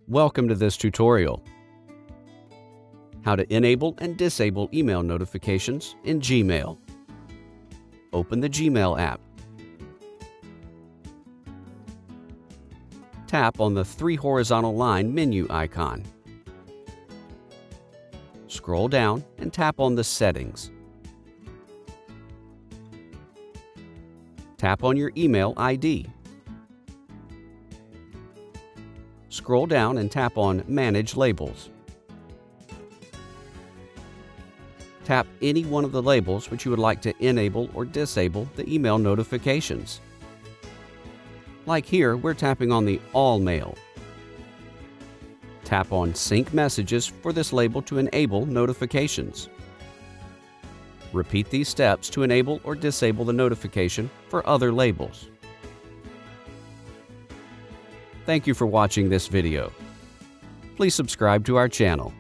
Welcome to this tutorial. How to enable and disable email notifications in Gmail. Open the Gmail app. Tap on the 3 horizontal line menu icon. Scroll down and tap on the Settings. Tap on your email ID. Scroll down and tap on Manage Labels. Tap any one of the labels which you would like to enable or disable the email notifications. Like here, we're tapping on the All Mail. Tap on Sync Messages for this label to enable notifications. Repeat these steps to enable or disable the notification for other labels. Thank you for watching this video. Please subscribe to our channel.